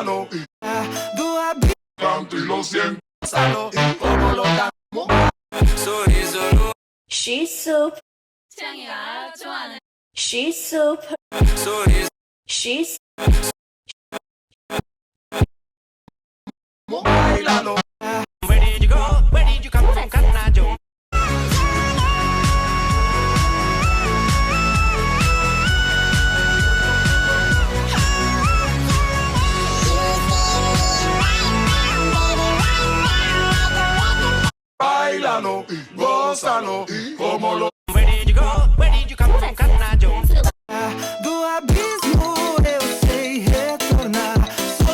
Báilalo. Canto y lo siento. Como lo damos. She's super. 태양이가 좋아하는 She's super. She's Báilalo. Where did you go? Where did you come from? Canajo. Báilalo. Gózalo. Como lo Where did you go? Where did you come from? Canajo. do I be